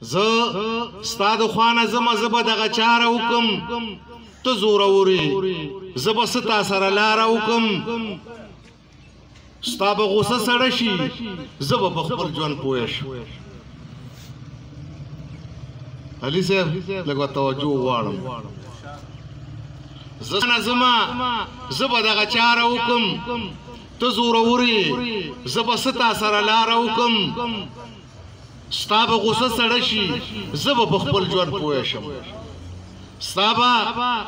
زه ستا د خوانه زما زه به دغه چاره وکم ته زورورې زه به څه تا سره لاره وکم ستا به غوسه سړه شي زه به په خپل ژوند پوه شم علي صاحب لږ توجه غواړم زه نه ځمه زه به دغه چاره وکم ته زورورې زه به څه تا سره لاره وکم ستا به غوسه سړه شي زه به په خپل ژوند پوه شم ستا به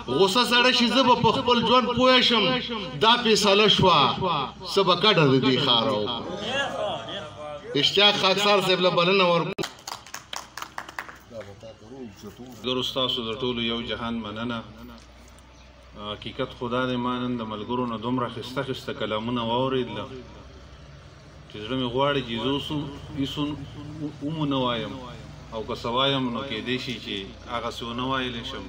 غوسه سړه شي زه به په خپل ژوند پوه شم دا فیصله شوه څه به کډه د دې ښاره وکړو اشتیاق خاکسار صاحب له بلنه ورکړو ګرو ستاسو د ټولو یو جهان مننه حقیقت خدا دې ما نن د ملګرو نه دومره ښایسته ښایسته کلامونه واورېدله چې زړه مې غواړي چې زه هېڅ ونه وایم او که څه وایم نو کیدای شي چې هغسې ونه وایلی شم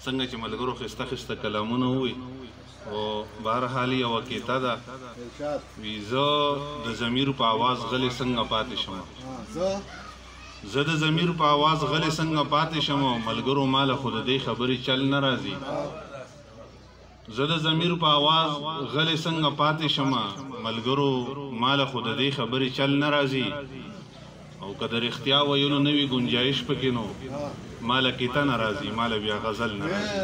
څنګه چې ملګرو ښایسته ښایسته کلامونه ووایي او بهرحال یوه کیته ده وي زه د ضمیر په اواز غلی څنګه پاتې شم زه د ضمیر په اواز غلی څنګه پاتې شم ملګرو ماله خو د دې خبرې چل نه راځي زه د ضمیر په اواز غلی څنګه پاتې شم ملګرو ماله خو د دې خبرې چل نه راځي او که د رښتیا ویلو نوي ګنجایش پکې نو ماله کیته نه راځي ماله بیا غزل نه راځي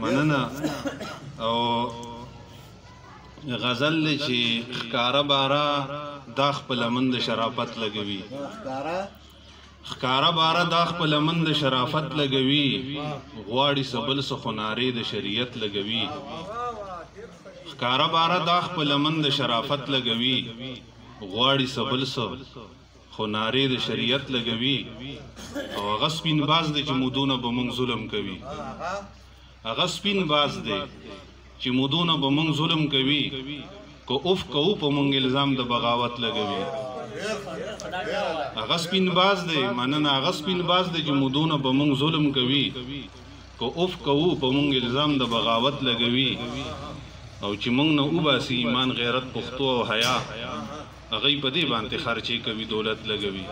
مننه او غزل دی چې ښکاره باره دا خپله من د شرافت لګوي ښکاره باره دا خپله من د شرافت لګوي غواړي څه بل څه خو نارې د شریعت لګوي ښکاره باره دا خپله من د شرافت لګوي غواړي څه بل څه خو نارې د شریعت لګوي او هغه سپین باز دی چې مودونه به موږ ظلم کوي هغه سپین باز دی چې مودونه به موږ ظلم کوي که اوف کوو په موږ الزام د بغاوت لګوي هغه سپین باز دی مننه هغه سپین باز دی چې مودونه به موږ ظلم کوي که اوف کوو په موږ الزام د بغاوت لګوي او چې موږ نه وباسي ایمان غیرت پښتو او حیا هغوی په دې باندې خرچې کوي دولت لګوي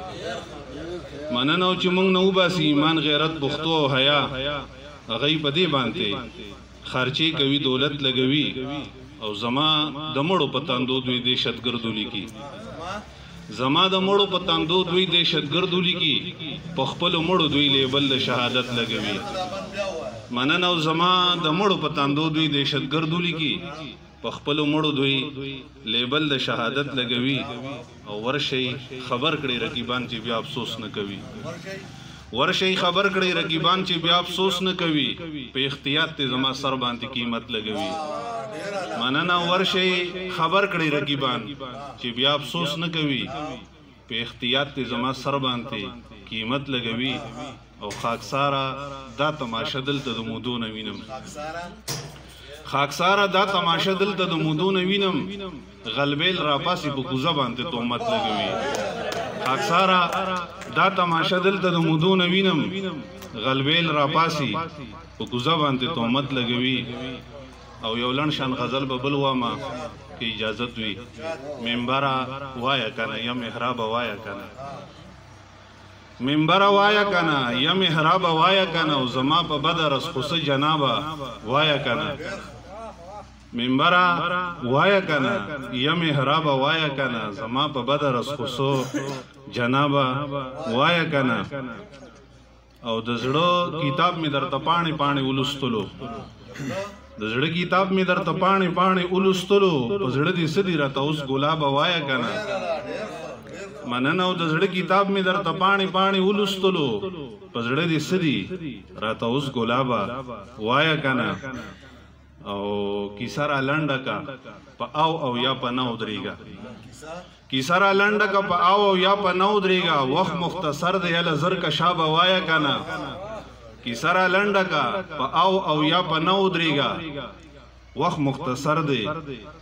مننه او چې موږ نه وباسي ایمان غیرت پښتو او حیا هغوی په دې باندې خرچې کوي دولت لګوي او زما د مړو په تاندو دوی دهشتګردو لیکي زما د مړو په تاندو دوی دهشتګردو لیکي په خپلو مړو دوی لیبل د شهادت لګوي مننه او زما د مړو په تاندو دوی دهشتګردو لیکي په خپلو مړو دوی لیبل د شهادت لګوي او ورشئ خبر کړئ رقیبان چې بیا افسوس نه کوي ورشئ خبر کړئ رقیبان چې بیا افسوس نه کوي په احتیاط ته زما سر باندې قیمت لګوي مننه ورشئ خبر کړئ رقیبان چې بیا افسوس نه کوي په احتیاط ته زما سر باندې قیمت لګوي او خاکساره دا تماشه دلته د مودو نه وینم خاکساره دا تماشه دلته د مودو نه وینم غلبیل راپاسې په کوزه باندې تهمت لګوي خاکساره دا تماشه دلته د مودو نه وینم غلبیل راپاسې په کوزه باندې تهمت لګوي او یو لنډ شان غزل به بل وامه که اجازت وي منبره وایه کنه یا محرابه وایه کنه منبره وایه کنه یا محرابه وایه کنه او زما په بدر از خصه جنابه وایه کنه منبره وایه کنه یا محرابه وایه کنه زما په بدر از خصه جنابه وایه کنه او د زړه کتاب مې درته پاڼې پاڼې ولوستلو د زړه کتاب مې درته پاڼې پاڼې ولوستلو په زړه دې څه دي راته اوس ګلابه وایه کنه مننه او د زړه کتاب مې درته پاڼې پاڼې ولوستلو په زړه دې څه دي راته اوس ګلابه وایه کنه او کیسه را لنډه کا په او یا په نه ودرېږه کیسه را لنډه کا په او یا په نه ودرېږه وخت مختصر دی هله زر کشابه وایه کنه کیسه را لنډه کا په او یا په نه ودرېږه وخت مختصر دی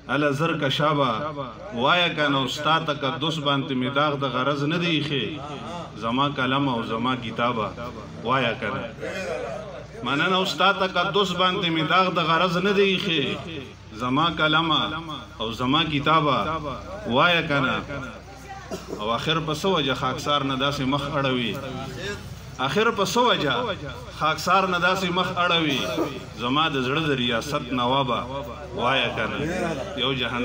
هله زر کشابه وایه کنه او ستا تقدس باندې مې داغ د غرض نه دی ایښی زما کلم او زما کتابه وایه کنه مننه او ستا تقدس باندې مې داغ د غرض نه دی ایښی زما کلمه او زما کتابه وایه کنه او اخر په څه وجه خاکسار نه داسې مخ اړوي اخر په څه وجه خاکسار نه داسې مخ اړوي زما د زړه د ریاست نوابه وایه کنه یو جهان